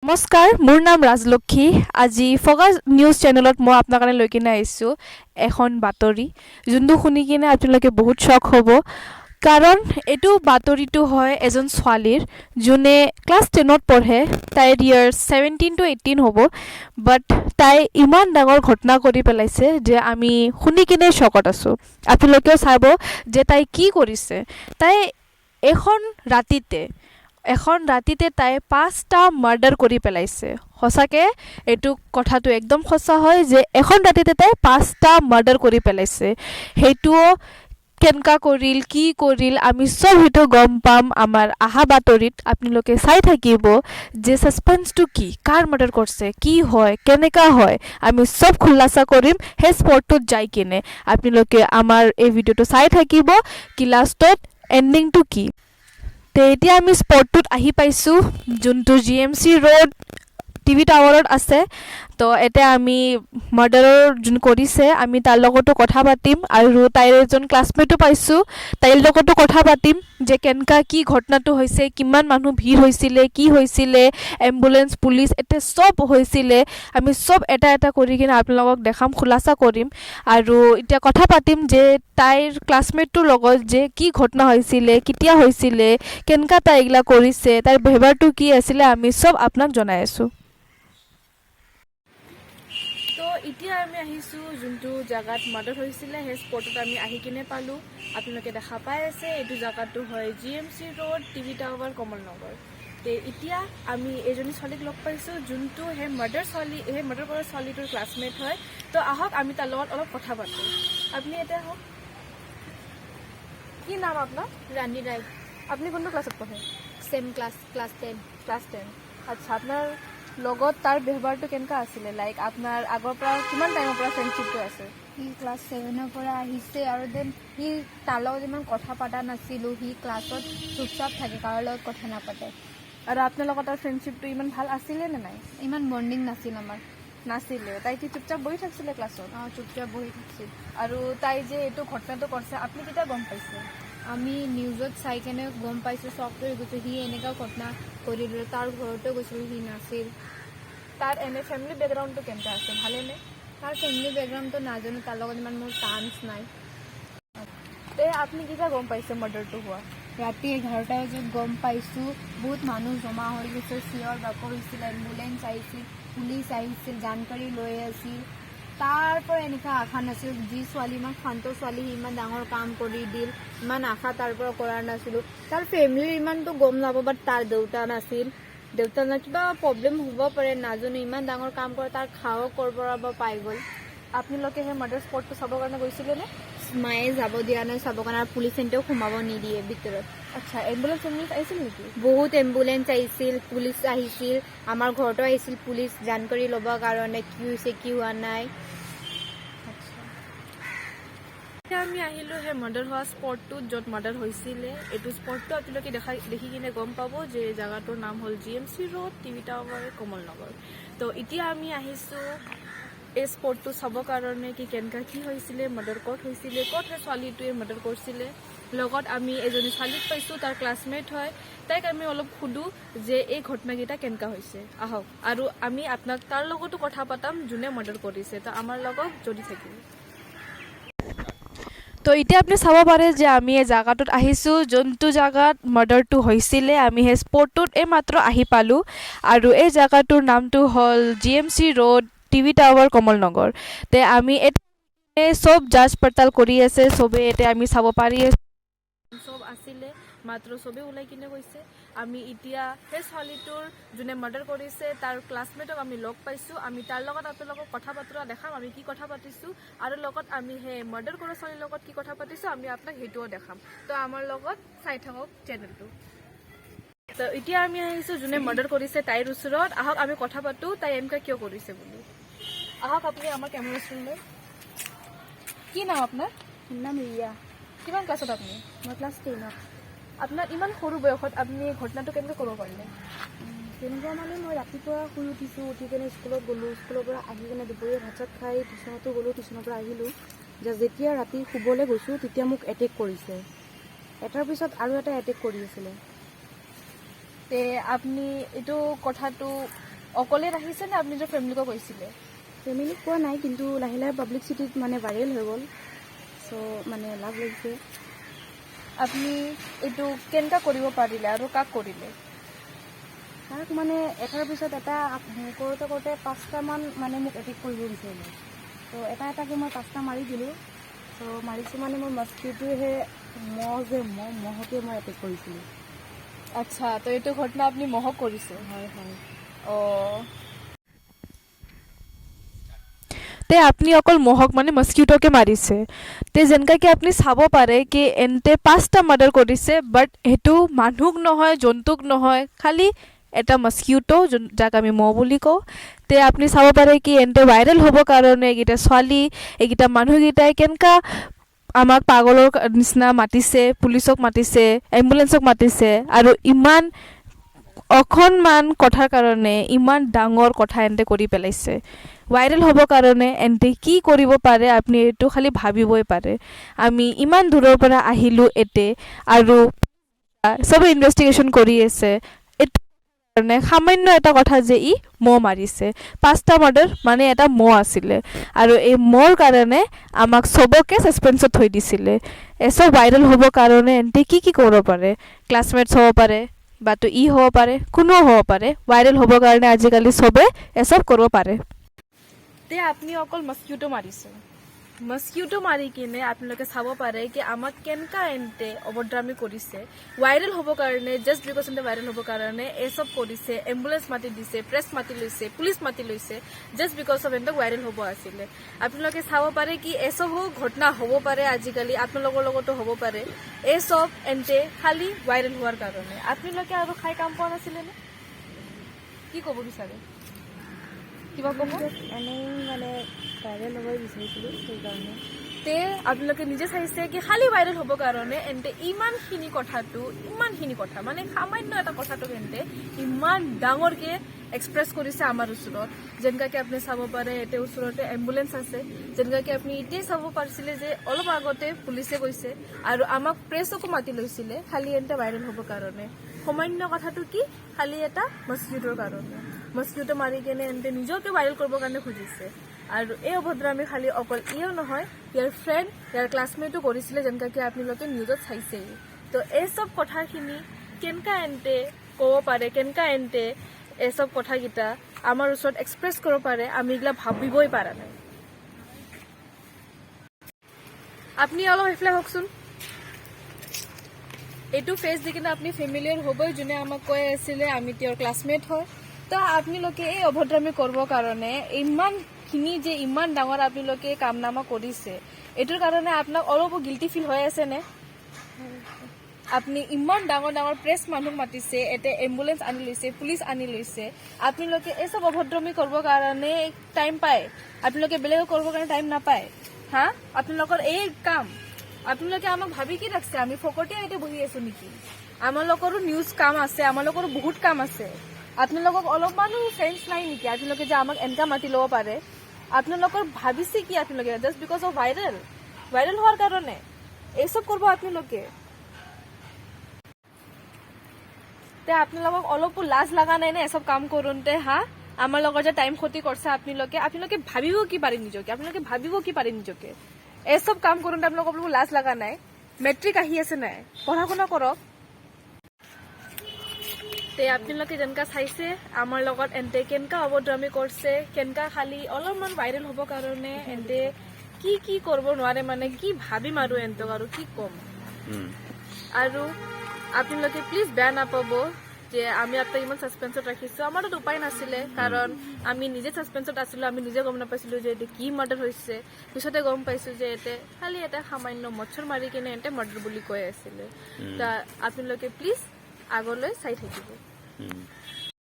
নমস্কাৰ, মোৰ নাম ৰাজলক্ষী। আজি ফকাছ নিউজ চেনেলত মই আপোনাৰ কাৰণে লৈ কিনে আহিছোঁ এখন বাতৰি, যোনটো শুনি কিনে আপোনালোকে বহুত শ্বক হ'ব। কাৰণ এইটো বাতৰিটো হয় এজন ছোৱালীৰ, যোনে ক্লাছ 10ত পঢ়ে। তাইৰ ইয়াৰ 17 to 18 হ'ব, বাট তাই ইমান ডাঙৰ ঘটনা কৰি পেলাইছে যে আমি শুনি কিনে শ্বকত আছোঁ। আপোনালোকেও চাব যে তাই কি কৰিছে। তাই এখন ৰাতিতে তাই 5টা মাৰ্ডাৰ কৰি পেলাইছে। সঁচাকৈ এইটো কথাটো একদম সঁচা হয় যে এখন ৰাতিতে তাই 5টা মাৰ্ডাৰ কৰি পেলাইছে। সেইটোও কেনেকা কৰিল, কি কৰিল, আমি চব সেইটো গম পাম আমাৰ আহা বাতৰিত। আপোনালোকে চাই থাকিব যে ছাছপেন্সটো কি, কাৰ মাৰ্ডাৰ কৰিছে, কি হয়, কেনেকা হয়, আমি চব খোলাসা কৰিম সেই স্পটটোত যাই কিনে। আপোনালোকে আমাৰ এই ভিডিঅ'টো চাই থাকিব কি লাষ্টত এণ্ডিংটো কি। তে এতিয়া আমি স্পটটোত আহি পাইছোঁ, যোনটো GMC ৰোড TV টাৱাৰত আছে। তো এতিয়া আমি মাৰ্ডাৰৰ যোন কৰিছে আমি তাৰ লগতো কথা পাতিম, আৰু তাইৰ এজন ক্লাছমেটো পাইছোঁ, তাইৰ লগতো কথা পাতিম যে কেনেকা কি ঘটনাটো হৈছে, কিমান মানুহ ভিৰ হৈছিলে, কি হৈছিলে, এম্বুলেঞ্চ, পুলিচ এতিয়া চব হৈছিলে। আমি চব এটা এটা কৰি কিনে আপোনালোকক দেখাম, খোলাসা কৰিম। আৰু এতিয়া কথা পাতিম যে তাইৰ ক্লাছমেটটোৰ লগত যে কি ঘটনা হৈছিলে, কেতিয়া হৈছিলে, কেনেকা তাই এইগিলা কৰিছে, তাইৰ ব্যৱহাৰটো কি আছিলে, আমি চব আপোনাক জনাই আছোঁ। তো এতিয়া আমি আহিছোঁ যোনটো জেগাত মাৰ্ডাৰ হৈছিলে, সেই স্পটত আমি আহি কিনে পালোঁ। আপোনালোকে দেখা পাই আছে এইটো জেগাটো হয় GMC road, TV tower, Kamal নগৰ। তে এতিয়া আমি এজনী ছোৱালীক লগ পাইছোঁ, যোনটো সেই মাৰ্ডাৰ কৰা ছোৱালীটোৰ ক্লাছমেট হয়। তো আহক আমি তাৰ লগত অলপ কথা পাতোঁ। আপুনি এতিয়া আহক। কি নাম আপোনাৰ? ৰাণী ৰায়। আপুনি কোনটো ক্লাছত পঢ়ে? Same class 10। ক্লাছ 10। আচ্ছা, আপোনাৰ লগত তাৰ ব্যৱহাৰটো কেনেকুৱা আছিলে? লাইক আপোনাৰ আগৰ পৰা কিমান টাইমৰ পৰা ফ্ৰেণ্ডশ্বিপটো আছে? সি ক্লাছ 7ৰ পৰা আহিছে, আৰু দেন সি তাৰ লগত ইমান কথা পতা নাছিলোঁ। সি ক্লাছত চুপচাপ থাকে, কাৰো লগত কথা নাপাতে। আৰু আপোনাৰ লগত তাৰ ফ্ৰেণ্ডশ্বিপটো ইমান ভাল আছিলে নে নাই? ইমান বণ্ডিং নাছিল আমাৰ। নাছিলে। তাই কি চুপচাপ বহি থাকিছিলে ক্লাছত? চুপচাপ বহি থাকিছিল। আৰু তাই যে এইটো ঘটনাটো কৰিছে আপুনি কেতিয়া গম পাইছে? আমি নিউজত চাই কেনে গম পাইছোঁ, চক হৈ গৈছোঁ। সি এনেকুৱা ঘটনা কৰি দিলে, তাৰ ঘৰতো গৈছিলোঁ, সি নাছিল। তাৰ এনে ফেমিলি বেকগ্ৰাউণ্ডটো কেনেকুৱা আছে, ভালেনে? তাৰ ফেমিলি বেকগ্ৰাউণ্ডটো নাজানো, তাৰ লগত ইমান মোৰ টাৰ্মছ নাই। তে আপুনি কেতিয়া গম পাইছে মাৰ্ডাৰটো হোৱা? ৰাতি 11টা বজাত গম পাইছোঁ। বহুত মানুহ জমা হৈ গৈছে, চিঞৰ বাখৰ হৈছিল, এম্বুলেঞ্চ আহিছিল, পুলিচ আহিছিল, জানকাৰী লৈ আছিল। তাৰ পৰা এনেকুৱা আশা নাছিল, যি ছোৱালী ইমান শান্ত ছোৱালী, সি ইমান ডাঙৰ কাম কৰি দিল, ইমান আশা তাৰ পৰা কৰা নাছিলোঁ। তাৰ ফেমিলিৰ ইমানটো গম নাপাব, বাট তাৰ দেউতা নাছিল, কিবা প্ৰব্লেম হ'ব পাৰে নাজানো। ইমান ডাঙৰ কাম কৰে, তাৰ সাহস কৰিব পাই গ'ল। আপোনালোকে সেই মাৰ্ডাৰ স্পটটো চাবৰ কাৰণে গৈছিলেনে? মায়ে যাব দিয়া নাই চাবৰ কাৰণে, আৰু পুলিচ এণ্টেও সোমাব নিদিয়ে ভিতৰত। আচ্ছা, এম্বুলেঞ্চ আহিছিল নেকি? বহুত এম্বুলেঞ্চ আহিছিল, পুলিচ আহিছিল, আমাৰ ঘৰতো আহিছিল পুলিচ, জানকাৰী ল'বৰ কাৰণে কি হৈছে কি হোৱা নাই। এতিয়া আমি আহিলোঁ সেই মাৰ্ডাৰ হোৱা স্পটটোত, য'ত মাৰ্ডাৰ হৈছিলে। এইটো স্পটটো আপোনালোকে দেখি কিনে গম পাব যে জেগাটোৰ নাম হ'ল GMC road, TV tower, Kamal নগৰ। তো এতিয়া আমি আহিছোঁ এই স্পটটো চাবৰ কাৰণে কি কেনেকা কি হৈছিলে, মাৰ্ডাৰ ক'ত হৈছিলে, ক'ত সেই ছোৱালীটোৱে মাৰ্ডাৰ কৰিছিলে। লগত আমি এজনী ছোৱালীক পাইছোঁ, তাৰ ক্লাছমেট হয়। তাইক আমি অলপ সোধোঁ যে এই ঘটনাকেইটা কেনেকা হৈছে। আহক, আৰু আমি আপোনাক তাৰ লগতো কথা পাতাম যোনে মাৰ্ডাৰ কৰিছে। তো আমাৰ লগত জড়িত থাকিব। তো এতিয়া আপুনি চাব পাৰে যে আমি এই জেগাটোত আহিছোঁ, যোনটো জেগাত মাৰ্ডাৰটো হৈছিলে। আমি সেই স্পটটোত এইমাত্ৰ আহি পালোঁ, আৰু এই জেগাটোৰ নামটো হ'ল GMC road, TV tower, Kamal নগৰ। তে আমি চব জাজ পড়তাল কৰি আছে, চবে এতিয়া আমি চাব পাৰি আছোঁ চব আছিলে, মাত্ৰ চবেই ওলাই কিনে গৈছে। আমি এতিয়া সেই ছোৱালীটোৰ যোনে মাৰ্ডাৰ কৰিছে তাৰ ক্লাছমেটক আমি লগ পাইছোঁ। আমি তাৰ লগত আপোনালোকক কথা বতৰা দেখাম, আমি কি কথা পাতিছোঁ, আৰু লগত আমি সেই মাৰ্ডাৰ কৰা ছোৱালীৰ লগত কি কথা পাতিছোঁ আমি আপোনাক সেইটোও দেখাম। তো আমাৰ লগত চাই থাকক চেনেলটো। তো এতিয়া আমি আহিছোঁ যোনে মাৰ্ডাৰ কৰিছে তাইৰ ওচৰত। আহক আমি কথা পাতোঁ তাই এনেকুৱা কিয় কৰিছে বুলি। আহক আপুনি আমাৰ কেমেৰা ষ্টুডিঅ'লৈ। কি নাম আপোনাৰ? মোৰ নাম ৰিয়া। কিমান ক্লাছত আপুনি? মই ক্লাছ 10ত। আপোনাৰ ইমান সৰু বয়সত আপুনি ঘটনাটো কেনেকৈ কৰিব পাৰিলে? তেনেকুৱা মানে মই ৰাতিপুৱা শুই উঠিছোঁ, উঠি কেনে স্কুলত গ'লোঁ, স্কুলৰ পৰা আহি কেনে দুপৰীয়া ভাত চাত খাই টিউশ্যনতো গ'লোঁ, টিউশ্যনৰ পৰা আহিলোঁ। যেতিয়া ৰাতি শুবলৈ গৈছোঁ তেতিয়া মোক এটেক কৰিছে। এটাৰ পিছত আৰু এটা এটেক কৰি আছিলে। তে আপুনি এইটো কথাটো অকলে ৰাখিছে নে আপুনি নিজৰ ফেমিলিকো কৈছিলে? ফেমিলিক কোৱা নাই, কিন্তু লাহে লাহে পাব্লিচিটিত মানে ভাইৰেল হৈ গ'ল, চ' মানে লাভ লাগিছে। আপুনি এইটো কেনেকুৱা কৰিব পাৰিলে আৰু কাক কৰিলে? তাক মানে এটাৰ পিছত এটা কৰোঁতে কৰোঁতে 5টামান মানে মোক এটেক কৰিব বিচাৰিলে। ত' এটা এটাকৈ মই 5টা মাৰি দিলোঁ। ত' মাৰিছোঁ মানে মোৰ মস্কিটোহে মহকে মই এটেক কৰিছিলোঁ। আচ্ছা, তো এইটো ঘটনা আপুনি মহক কৰিছে? হয় হয়। অঁ, তে আপুনি অকল মহক মানে মস্কিউটোকে মাৰিছে। তে যেনেকৈ আপুনি চাব পাৰে কি এন্তে 5টা মাৰ্ডাৰ কৰিছে, বাট সেইটো মানুহক নহয়, জন্তুক নহয়, খালি এটা মস্কিউটো যাক আমি মহ বুলি কওঁ। তে আপুনি চাব পাৰে কি এন্তে ভাইৰেল হ'ব কাৰণে এইকেইটা ছোৱালী, এইকেইটা মানুহকেইটাই কেনেকা আমাক পাগলৰ নিচিনা মাতিছে, পুলিচক মাতিছে, এম্বুলেঞ্চক মাতিছে, আৰু ইমান অকণমান কথাৰ কাৰণে ইমান ডাঙৰ কথা এন্তে কৰি পেলাইছে। ভাইৰেল হ'ব কাৰণে এন্তে কি কৰিব পাৰে আপুনি এইটো খালি ভাবিবই পাৰে। আমি ইমান দূৰৰ পৰা আহিলোঁ এতে, আৰু চবে ইনভেষ্টিগেশ্যন কৰি আছে এইটো কাৰণে সামান্য এটা কথা যে ই মহ মাৰিছে। 5টা মাৰ্ডাৰ মানে এটা মহ আছিলে, আৰু এই মহৰ কাৰণে আমাক চবকে ছাছপেঞ্চত থৈ দিছিলে। এচব ভাইৰেল হ'ব কাৰণে এন্তে কি কি কৰিব পাৰে? ক্লাছমেটছ হ'ব পাৰে, বাতো ই হ'ব পাৰে, কোনোও হ'ব পাৰে। ভাইৰেল হ'বৰ কাৰণে আজিকালি চবে এচব কৰিব পাৰে। তে আপুনি অকল মস্কিউটো মাৰিছে। মস্কিউটো মাৰি কিনে আপোনালোকে চাব পাৰে কি আমাক কেনেকা এন্তে অভদ্ৰামী কৰিছে। ভাইৰেল হ'বৰ কাৰণে, জাষ্ট বিকজ এন্তে ভাইৰেল হ'বৰ কাৰণে এচব কৰিছে। এম্বুলেঞ্চ মাতি দিছে, প্ৰেছ মাতি লৈছে, পুলিচ মাতি লৈছে, জাষ্ট বিকজ অফ এন্তে ভাইৰেল হ'ব আছিলে। আপোনালোকে চাব পাৰে কি এচবো ঘটনা হ'ব পাৰে আজিকালি, আপোনালোকৰ লগতো হ'ব পাৰে। এচব এন্তে খালি ভাইৰেল হোৱাৰ কাৰণে। আপোনালোকে আৰু খাই কাম পোৱা নাছিলেনে? কি ক'ব বিচাৰে? কিবা ক'ব? এনেই মানে ভাইৰেল হ'ব বিচাৰিছিলোঁ, সেইকাৰণে। তে আপোনালোকে নিজে চাইছে কি খালি ভাইৰেল হ'ব কাৰণে এন্তে ইমানখিনি কথা মানে সামান্য এটা কথাটো এন্তে ইমান ডাঙৰকে এক্সপ্ৰেছ কৰিছে আমাৰ ওচৰত। যেনেকৈ আপুনি চাব পাৰে এতিয়া ওচৰতে এম্বুলেঞ্চ আছে, যেনেকৈ আপুনি এতিয়াই চাব পাৰিছিলে যে অলপ আগতে পুলিচে গৈছে, আৰু আমাক প্ৰেছকো মাতি লৈছিলে খালি এন্তে ভাইৰেল হ'বৰ কাৰণে। সামান্য কথাটো কি? খালি এটা মস্কিউটোৰ কাৰণে। মস্কিউটো মাৰি কেনে এন্তে নিজকে ভাইৰেল কৰিবৰ কাৰণে খুজিছে। আৰু এই অভদ্ৰামী খালি অকল ইও নহয়, ইয়াৰ ফ্ৰেণ্ড, ইয়াৰ ক্লাছমেটো কৰিছিলে, যেনেকৈ আপোনালোকে নিউজত চাইছেই। তো এই চব কথাখিনি কেনেকা এন্তে ক'ব পাৰে, কেনেকা এন্তে এইচব কথাকেইটা আমাৰ ওচৰত এক্সপ্ৰেছ কৰিব পাৰে, আমি এইগিলা ভাবিবই পৰা নাই। আপুনি অলপ সেইফালে হওকচোন। এইটো ফেচ দি কিনে আপুনি ফেমিলিয়াৰ হ'বই, যোনে আমাক কৈ আছিলে আমি তেওঁৰ ক্লাছমেট হয়। তো আপোনালোকে এই অভদ্ৰামী কৰিবৰ কাৰণে ইমান ডাঙৰ আপোনালোকে কামনামা কৰিছে, এইটোৰ কাৰণে আপোনাক অলপো গিল্টি ফিল হৈ আছেনে? আপুনি ইমান ডাঙৰ ডাঙৰ প্ৰেছ মানুহক মাতিছে, এতিয়া এম্বুলেঞ্চ আনি লৈছে, পুলিচ আনি লৈছে। আপোনালোকে এই চব অভদ্ৰামী কৰিবৰ কাৰণে টাইম পায়, আপোনালোকে বেলেগক কৰিবৰ কাৰণে টাইম নাপায়। হা, আপোনালোকৰ এই কাম, আপোনালোকে আমাক ভাবি কি ৰাখছে? আমি ফকতীয়া এতিয়া বহি আছো নেকি? আমালোকৰো নিউজ কাম আছে, আমালোকৰো বহুত কাম আছে। আপোনালোকক অলপমানো চেঞ্চ নাই নেকি? আপোনালোকে যে আমাক এনেকা মাতি ল'ব পাৰে। আপোনালোকৰ ভাবিছে কি? আপোনালোকে জাষ্ট বিকজ অফ ভাইৰেল হোৱাৰ কাৰণে এইচব কৰিব আপোনালোকে। তে আপোনালোকক অলপো লাজ লগা নাই নে এসব কাম কৰোঁতে? হা, আমাৰ লগত যে টাইম ক্ষতি কৰিছে আপোনালোকে ভাবিব কি পাৰে নিজকে? আপোনালোকে ভাবিব কি পাৰে নিজকে? এইচব কাম কৰোঁতে আপোনালোকক লাজ লগা নাই? মেট্ৰিক আহি আছে নাই? পঢ়া শুনা কৰক। তে আপোনালোকে যেনেকা চাইছে আমাৰ লগত এন্তে কেনেকা অভদ্ৰামী কৰিছে, কেনেকা খালি অলপমান ভাইৰেল হ'ব কাৰণে এন্তে কি কি কৰিব নোৱাৰে, মানে কি ভাবিম আৰু এন্তক আৰু কি ক'ম। আৰু আপোনালোকে প্লিজ বেয়া নাপাব যে আমি আপোনাক ইমান ছাছপেন্সত ৰাখিছোঁ। আমাৰতো উপায় নাছিলে, কাৰণ আমি নিজে ছাছপেন্সত আছিলোঁ, আমি নিজে গম নাপাইছিলোঁ যে এতিয়া কি মাৰ্ডাৰ হৈছে। পিছতে গম পাইছোঁ যে খালি এটা সামান্য মচ্ছৰ মাৰি কিনে এন্তে মাৰ্ডাৰ বুলি কৈ আছিলে। আপোনালোকে প্লিজ আগলৈ চাই থাকিব।